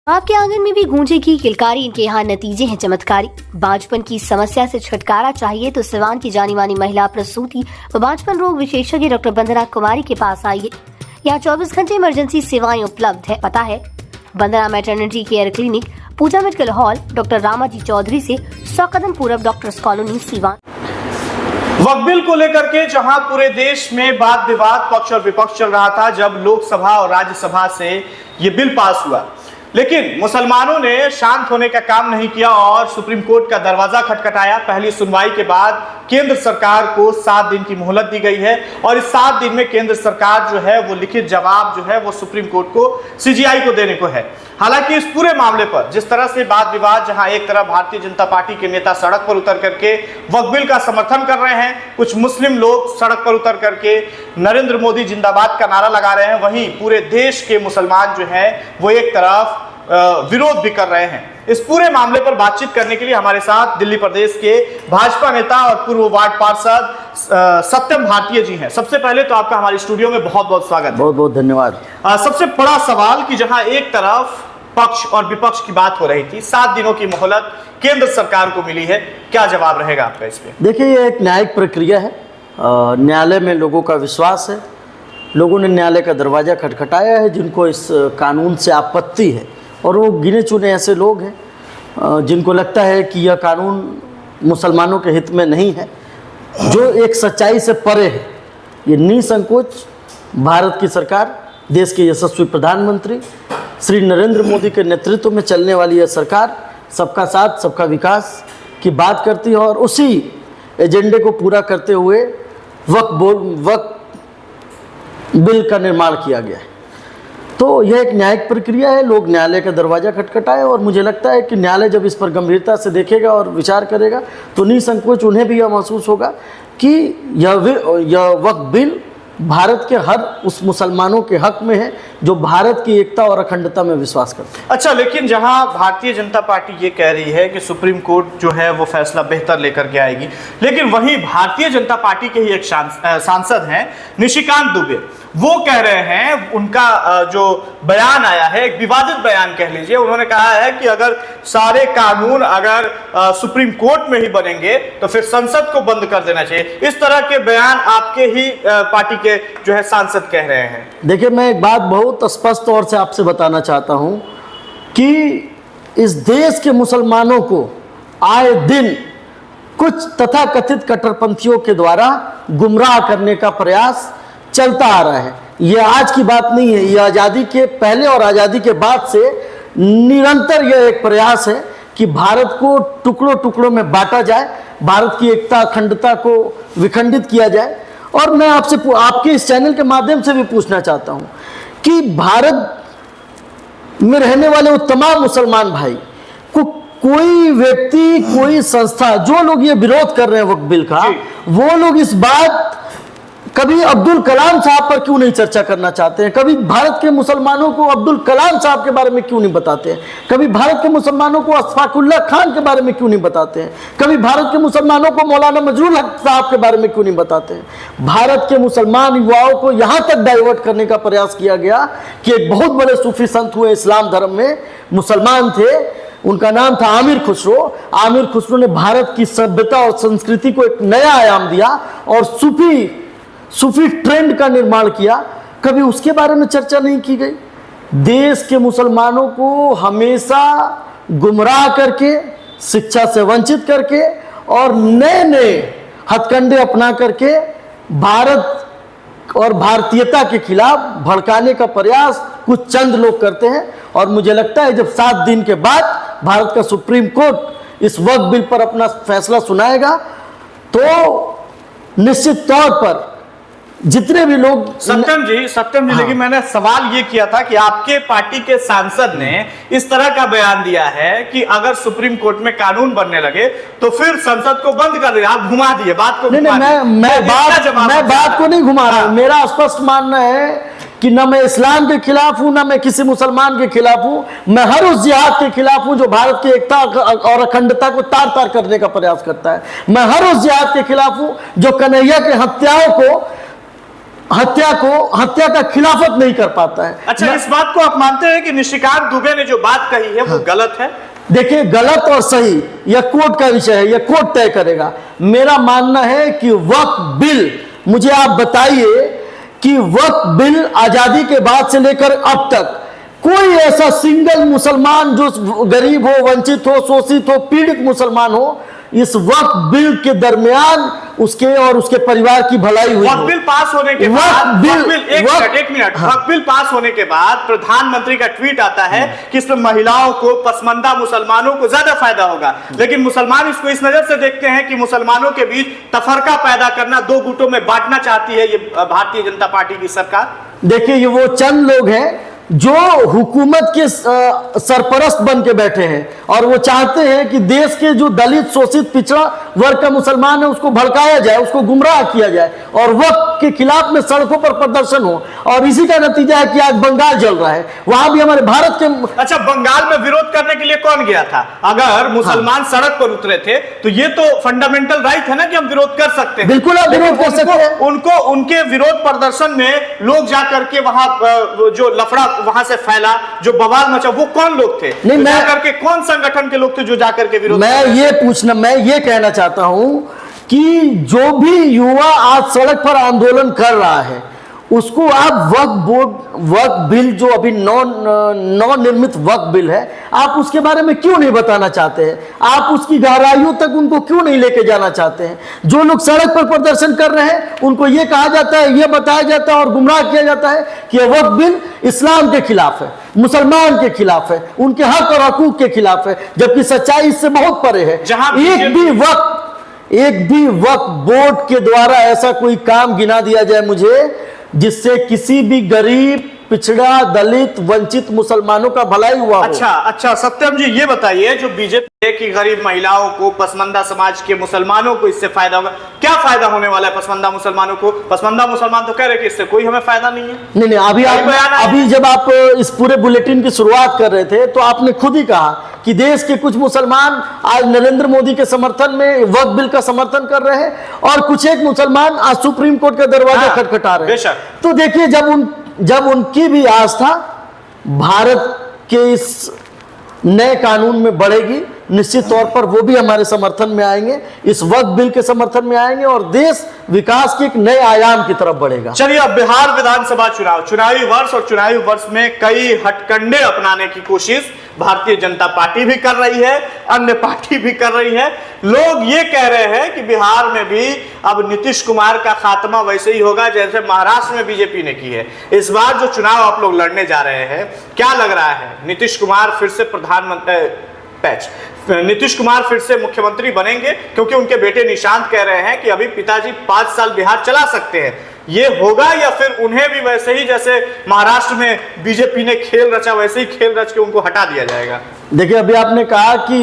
आपके आंगन में भी गूंजेगी किलकारी, इनके यहाँ नतीजे हैं चमत्कारी। बांझपन की समस्या से छुटकारा चाहिए तो सिवान की जानी मानी महिला प्रसूति व बांझपन रोग विशेषज्ञ डॉक्टर वंदना कुमारी के पास आइए। यहाँ 24 घंटे इमरजेंसी सेवाएं उपलब्ध है। पता है Vandana maternity care clinic, Pooja medical hall, doctor Ramaji Chaudhary से 100 कदम पूरब, doctors colony, Siwan. Waqf bill को लेकर के जहां पूरे देश में वाद विवाद, पक्ष और विपक्ष चल रहा था, जब लोकसभा और राज्यसभा से ये बिल पास हुआ, लेकिन मुसलमानों ने शांत होने का काम नहीं किया और सुप्रीम कोर्ट का दरवाजा खटखटाया। पहली सुनवाई के बाद केंद्र सरकार को 7 दिन की मोहलत दी गई है और इस 7 दिन में केंद्र सरकार जो है वो लिखित जवाब जो है वो सुप्रीम कोर्ट को, सीजीआई को देने को है। हालांकि इस पूरे मामले पर जिस तरह से वाद विवाद, जहां एक तरफ भारतीय जनता पार्टी के नेता सड़क पर उतर करके वक्फ बिल का समर्थन कर रहे हैं, कुछ मुस्लिम लोग सड़क पर उतर करके नरेंद्र मोदी जिंदाबाद का नारा लगा रहे हैं, वहीं पूरे देश के मुसलमान जो है वो एक तरफ विरोध भी कर रहे हैं। इस पूरे मामले पर बातचीत करने के लिए हमारे साथ दिल्ली प्रदेश के भाजपा नेता और पूर्व वार्ड पार्षद सत्यम भाटिया जी हैं। सबसे पहले तो आपका हमारे स्टूडियो में बहुत बहुत स्वागत है। बहुत बहुत धन्यवाद। सबसे बड़ा सवाल कि जहां एक तरफ पक्ष और विपक्ष की बात हो रही थी, 7 दिनों की मोहलत केंद्र सरकार को मिली है, क्या जवाब रहेगा आपका इस पे? देखिए, ये एक न्यायिक प्रक्रिया है। न्यायालय में लोगों का विश्वास है। लोगों ने न्यायालय का दरवाजा खटखटाया है जिनको इस कानून से आपत्ति है, और वो गिने चुने ऐसे लोग हैं जिनको लगता है कि यह कानून मुसलमानों के हित में नहीं है, जो एक सच्चाई से परे है। ये निसंकोच भारत की सरकार, देश के यशस्वी प्रधानमंत्री श्री नरेंद्र मोदी के नेतृत्व में चलने वाली यह सरकार सबका साथ सबका विकास की बात करती है, और उसी एजेंडे को पूरा करते हुए वक्फ बिल का निर्माण किया गया है। तो यह एक न्यायिक प्रक्रिया है। लोग न्यायालय का दरवाजा खटखटाए, और मुझे लगता है कि न्यायालय जब इस पर गंभीरता से देखेगा और विचार करेगा तो निसंकोच उन्हें भी यह महसूस होगा कि यह वक्फ बिल भारत के हर उस मुसलमानों के हक में है जो भारत की एकता और अखंडता में विश्वास करते हैं। अच्छा, लेकिन जहां भारतीय जनता पार्टी ये कह रही है कि सुप्रीम कोर्ट जो है वो फैसला बेहतर लेकर के आएगी, लेकिन वहीं भारतीय जनता पार्टी के ही एक सांसद हैं निशिकांत दुबे, वो कह रहे हैं, उनका जो बयान आया है, एक विवादित बयान कह लीजिए, उन्होंने कहा है कि अगर सारे कानून अगर सुप्रीम कोर्ट में ही बनेंगे तो फिर संसद को बंद कर देना चाहिए। इस तरह के बयान आपके ही पार्टी के जो है सांसद कह रहे हैं। देखिए, मैं एक बात बहुत स्पष्ट तौर से आपसे बताना चाहता हूं कि इस देश के मुसलमानों को आए दिन कुछ तथाकथित कट्टरपंथियों के द्वारा गुमराह करने का प्रयास चलता आ रहा है। यह आज की बात नहीं है, यह आज़ादी के पहले और आज़ादी के बाद से निरंतर यह एक प्रयास है कि भारत को टुकड़ों टुकड़ों में बांटा जाए, भारत की एकता अखंडता को विखंडित किया जाए। और मैं आपसे आपके इस चैनल के माध्यम से भी पूछना चाहता हूं कि भारत में रहने वाले वो तमाम मुसलमान भाई को कोई व्यक्ति, कोई संस्था, जो लोग ये विरोध कर रहे हैं वक्फ बिल का, वो लोग इस बात कभी अब्दुल कलाम साहब पर क्यों नहीं चर्चा करना चाहते हैं? कभी भारत के मुसलमानों को अब्दुल कलाम साहब के बारे में क्यों नहीं बताते हैं? कभी भारत के मुसलमानों को अशफाकुल्लाह खान के बारे में क्यों नहीं बताते हैं? कभी भारत के मुसलमानों को मौलाना मजरूल हक साहब के बारे में क्यों नहीं बताते हैं? भारत के मुसलमान युवाओं को यहाँ तक डाइवर्ट करने का प्रयास किया गया कि एक बहुत बड़े सूफी संत हुए इस्लाम धर्म में, मुसलमान थे, उनका नाम था आमिर खुसरो। आमिर खुसरो ने भारत की सभ्यता और संस्कृति को एक नया आयाम दिया और सूफी ट्रेंड का निर्माण किया। कभी उसके बारे में चर्चा नहीं की गई। देश के मुसलमानों को हमेशा गुमराह करके, शिक्षा से वंचित करके और नए नए हथकंडे अपना करके भारत और भारतीयता के खिलाफ भड़काने का प्रयास कुछ चंद लोग करते हैं। और मुझे लगता है जब 7 दिन के बाद भारत का सुप्रीम कोर्ट इस वक्फ बिल पर अपना फैसला सुनाएगा तो निश्चित तौर पर जितने भी लोग सत्यम जी, हाँ। लेकिन मैंने सवाल ये किया था कि आपके पार्टी के सांसद ने इस तरह का बयान दिया है कि अगर सुप्रीम कोर्ट में कानून बनने लगे तो फिर संसद को बंद कर दिया। आप घुमा दिए बात को। मैं बात को नहीं घुमा रहा हूं। मेरा स्पष्ट मानना है कि न मैं इस्लाम के खिलाफ हूं, न मैं किसी मुसलमान के खिलाफ हूं। मैं हर उस जिहाद के खिलाफ हूं जो भारत की एकता और अखंडता को तार तार करने का प्रयास करता है। मैं हर उस जिहाद के खिलाफ हूं जो कन्हैया के हत्याओं को हत्या का खिलाफत नहीं कर पाता है। अच्छा, इस बात को आप मानते हैं कि निशिकांत दुबे ने जो बात कही है वो गलत है? देखिए, गलत और सही यह कोर्ट का विषय है, यह कोर्ट तय करेगा। मेरा मानना है कि वक्फ बिल, मुझे आप बताइए कि वक्फ बिल आजादी के बाद से लेकर अब तक कोई ऐसा सिंगल मुसलमान जो गरीब हो, वंचित हो, शोषित हो, पीड़ित मुसलमान हो, इस वक्फ बिल के दरमियान उसके और उसके परिवार की भलाई हुई। वक्फ बिल पास होने के बाद एक मिनट वक्फ बिल पास होने के बाद प्रधानमंत्री का ट्वीट आता है कि इसमें महिलाओं को, पसमानदा मुसलमानों को ज्यादा फायदा होगा, लेकिन मुसलमान इसको इस नजर से देखते हैं कि मुसलमानों के बीच तफरका पैदा करना, दो गुटों में बांटना चाहती है ये भारतीय जनता पार्टी की सरकार। देखिए, ये वो चंद लोग हैं जो हुकूमत के सरपरस्त बन के बैठे हैं और वो चाहते हैं कि देश के जो दलित, शोषित, पिछड़ा वर्ग का मुसलमान है उसको भड़काया जाए, उसको गुमराह किया जाए और वक्फ के खिलाफ में सड़कों पर प्रदर्शन हो। और इसी का नतीजा है कि आज बंगाल जल रहा है, वहां भी हमारे भारत के। अच्छा, बंगाल में विरोध करने के लिए कौन गया था? अगर मुसलमान सड़क पर उतरे थे तो ये तो फंडामेंटल राइट है ना कि हम विरोध कर सकते हैं। बिल्कुल, आप विरोध कर सकते हैं। उनको उनके विरोध प्रदर्शन में लोग जाकर के वहां जो लफड़ा वहां से फैला, जो बवाल मचा, वो कौन लोग थे? नहीं, मैं जाकर के कौन संगठन के लोग थे जो जाकर के विरोध? मैं ये कहना चाहता हूं कि जो भी युवा आज सड़क पर आंदोलन कर रहा है उसको आप वक्फ बिल जो अभी नौ निर्मित वक्फ बिल है, आप उसके बारे में क्यों नहीं बताना चाहते हैं? आप उसकी गहराइयों तक उनको क्यों नहीं लेके जाना चाहते हैं? जो लोग सड़क पर प्रदर्शन कर रहे हैं उनको ये कहा जाता है, ये बताया जाता है और गुमराह किया जाता है कि यह वक्फ बिल इस्लाम के खिलाफ है, मुसलमान के खिलाफ है, उनके हक और हकूक के खिलाफ है, जबकि सच्चाई इससे बहुत परे है। एक भी वक्फ बोर्ड के द्वारा ऐसा कोई काम गिना दिया जाए मुझे जिससे किसी भी गरीब, पिछड़ा, दलित, वंचित मुसलमानों का भलाई हुआ हो। अच्छा सत्यम जी, ये बताइए, जो बीजेपी की गरीब महिलाओं को, पसमानदा समाज के मुसलमानों को इससे फायदा होगा, क्या फायदा होने वाला है पसमानदा मुसलमानों को? पसमानदा मुसलमान तो कह रहे कि इससे कोई हमें फायदा नहीं है। नहीं, अभी जब आप इस पूरे बुलेटिन की शुरुआत कर रहे थे तो आपने खुद ही कहा कि देश के कुछ मुसलमान आज नरेंद्र मोदी के समर्थन में वक्फ बिल का समर्थन कर रहे हैं और कुछ एक मुसलमान आज सुप्रीम कोर्ट का दरवाजा खटखटा रहे हैं। तो देखिए, जब उनकी भी आस्था भारत के इस नए कानून में बढ़ेगी, निश्चित तौर पर वो भी हमारे समर्थन में आएंगे, इस वक्फ बिल के समर्थन में आएंगे और देश विकास के एक नए आयाम की तरफ बढ़ेगा। चलिए, अब बिहार विधानसभा चुनावी वर्ष और चुनावी वर्ष में कई हथकंडे अपनाने की कोशिश भारतीय जनता पार्टी भी कर रही है, अन्य पार्टी भी कर रही है। लोग ये कह रहे हैं कि बिहार में भी अब नीतीश कुमार का खात्मा वैसे ही होगा जैसे महाराष्ट्र में बीजेपी ने की है। इस बार जो चुनाव आप लोग लड़ने जा रहे हैं, क्या लग रहा है? नीतीश कुमार फिर से नीतीश कुमार फिर से मुख्यमंत्री बनेंगे? क्योंकि उनके बेटे निशांत कह रहे हैं कि अभी पिताजी 5 साल बिहार चला सकते हैं। ये होगा या फिर उन्हें भी वैसे ही जैसे महाराष्ट्र में बीजेपी ने खेल रचा वैसे ही खेल रच के उनको हटा दिया जाएगा? देखिए, अभी आपने कहा कि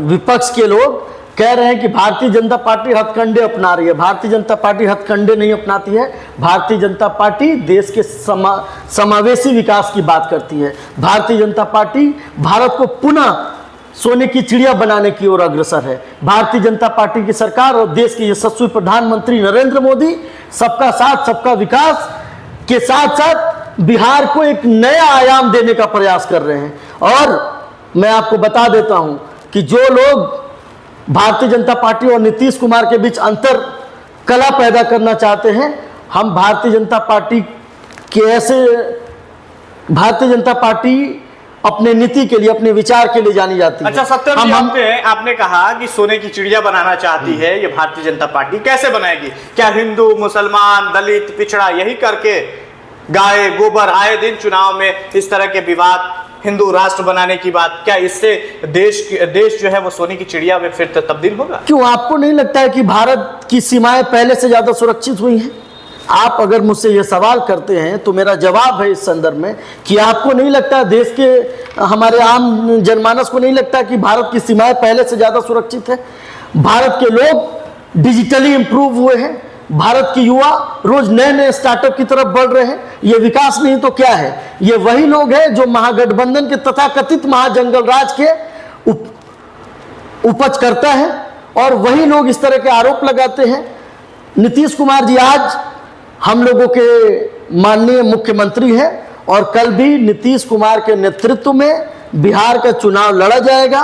विपक्ष के लोग कह रहे हैं कि भारतीय जनता पार्टी हथकंडे अपना रही है। भारतीय जनता पार्टी हथकंडे नहीं अपनाती है। भारतीय जनता पार्टी देश के समावेशी विकास की बात करती है। भारतीय जनता पार्टी भारत को पुनः सोने की चिड़िया बनाने की ओर अग्रसर है। भारतीय जनता पार्टी की सरकार और देश के यशस्वी प्रधानमंत्री नरेंद्र मोदी सबका साथ, सबका विकास के साथ साथ बिहार को एक नया आयाम देने का प्रयास कर रहे हैं। और मैं आपको बता देता हूं कि जो लोग भारतीय जनता पार्टी और नीतीश कुमार के बीच अंतर कला पैदा करना चाहते हैं, हम भारतीय जनता पार्टी अपने नीति के लिए, अपने विचार के लिए जानी जाती है। अच्छा सत्यम जी, आपने कहा कि सोने की चिड़िया बनाना चाहती है ये भारतीय जनता पार्टी, कैसे बनाएगी? क्या हिंदू, मुसलमान, दलित, पिछड़ा यही करके गाय गोबर आए दिन चुनाव में इस तरह के विवाद, हिंदू राष्ट्र बनाने की बात, क्या इससे देश जो है वो सोने की चिड़िया में फिर तब्दील होगा? क्यों आपको नहीं लगता है कि भारत की सीमाएं पहले से ज्यादा सुरक्षित हुई हैं? आप अगर मुझसे ये सवाल करते हैं तो मेरा जवाब है इस संदर्भ में कि आपको नहीं लगता, देश के हमारे आम जनमानस को नहीं लगता कि भारत की सीमाएं पहले से ज्यादा सुरक्षित है? भारत के लोग डिजिटली इंप्रूव हुए हैं। भारत के युवा रोज नए नए स्टार्टअप की तरफ बढ़ रहे हैं। ये विकास नहीं तो क्या है? ये वही लोग हैं जो महागठबंधन के तथाकथित महाजंगल राज के उपज करता है और वही लोग इस तरह के आरोप लगाते हैं। नीतीश कुमार जी आज हम लोगों के माननीय मुख्यमंत्री हैं और कल भी नीतीश कुमार के नेतृत्व में बिहार का चुनाव लड़ा जाएगा।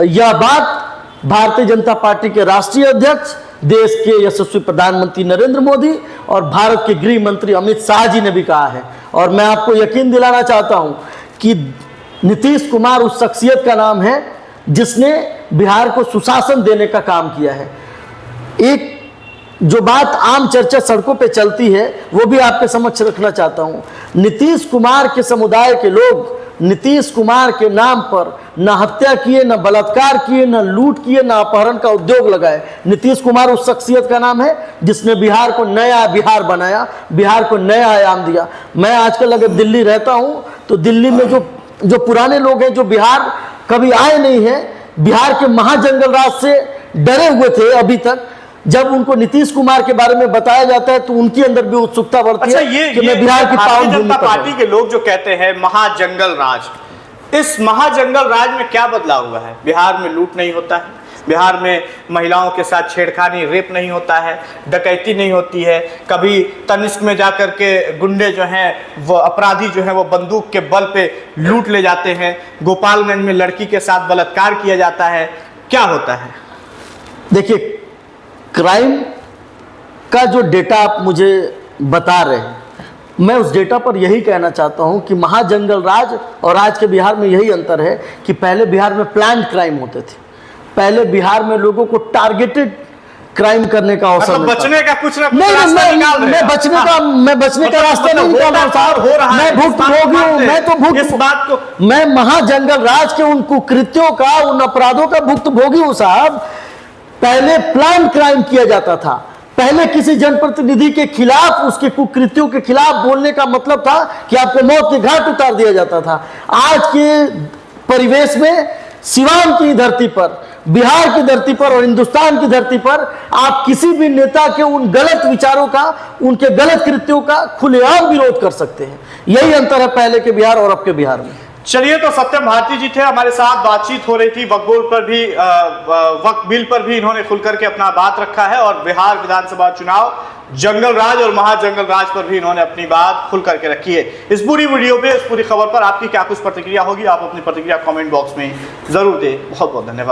यह बात भारतीय जनता पार्टी के राष्ट्रीय अध्यक्ष, देश के यशस्वी प्रधानमंत्री नरेंद्र मोदी और भारत के गृह मंत्री अमित शाह जी ने भी कहा है। और मैं आपको यकीन दिलाना चाहता हूं कि नीतीश कुमार उस शख्सियत का नाम है जिसने बिहार को सुशासन देने का काम किया है। एक जो बात आम चर्चा सड़कों पे चलती है वो भी आपके समक्ष रखना चाहता हूं। नीतीश कुमार के समुदाय के लोग नीतीश कुमार के नाम पर न हत्या किए, न बलात्कार किए, न लूट किए, न अपहरण का उद्योग लगाए। नीतीश कुमार उस शख्सियत का नाम है जिसने बिहार को नया बिहार बनाया, बिहार को नया आयाम दिया। मैं आजकल अगर दिल्ली रहता हूं तो दिल्ली में जो पुराने लोग हैं, जो बिहार कभी आए नहीं हैं, बिहार के महाजंगल राज से डरे हुए थे अभी तक, जब उनको नीतीश कुमार के बारे में बताया जाता है तो उनके अंदर भी उत्सुकता बढ़ती है कि मैं बिहार की पावन भूमि पर पार्टी के लोग जो कहते हैं महाजंगल राज, इस महाजंगल राज में क्या बदलाव हुआ है? बिहार में लूट नहीं होता है, बिहार में महिलाओं के साथ छेड़खानी, रेप नहीं होता है, डकैती नहीं होती है, कभी तनिष्क में जाकर के गुंडे जो हैं वो अपराधी जो हैं वो बंदूक के बल पे लूट ले जाते हैं, गोपालगंज में लड़की के साथ बलात्कार किया जाता है, क्या होता है? देखिए, क्राइम का जो डेटा आप मुझे बता रहे हैं, मैं उस डेटा पर यही कहना चाहता हूं कि महाजंगल राज और आज के बिहार में यही अंतर है कि पहले बिहार में प्लान्ड क्राइम होते थे। पहले बिहार में लोगों को टारगेटेड क्राइम करने का अवसर मिलता था। बचने का कुछ ना कुछ नहीं, रास्ता निकाल रहे हैं। मैं बचने का रास्ता नहीं निकाल रहा साहब, हो रहा है, मैं भुक्तभोगी हूं। मैं तो इस बात को मैं महाजंगल राज के उन कुकृत्यों का, उन अपराधों का भुक्तभोगी हूं साहब। पहले प्लान क्राइम किया जाता था, पहले किसी जनप्रतिनिधि के खिलाफ, उसके कुकृत्यों के खिलाफ बोलने का मतलब था कि आपको मौत के घाट उतार दिया जाता था। आज के परिवेश में सिवान की धरती पर, बिहार की धरती पर और हिंदुस्तान की धरती पर आप किसी भी नेता के उन गलत विचारों का, उनके गलत कृत्यों का खुलेआम विरोध कर सकते हैं। यही अंतर है पहले के बिहार और अब के बिहार में। चलिए, तो सत्यम भारती जी थे हमारे साथ, बातचीत हो रही थी वक्फ बोर्ड पर भी, वक्फ बिल पर भी इन्होंने खुल करके अपना बात रखा है और बिहार विधानसभा चुनाव, जंगल राज और महाजंगल राज पर भी इन्होंने अपनी बात खुल करके रखी है। इस पूरी वीडियो पे, इस पूरी खबर पर आपकी क्या कुछ प्रतिक्रिया होगी? आप अपनी प्रतिक्रिया कमेंट बॉक्स में जरूर दें। बहुत बहुत धन्यवाद।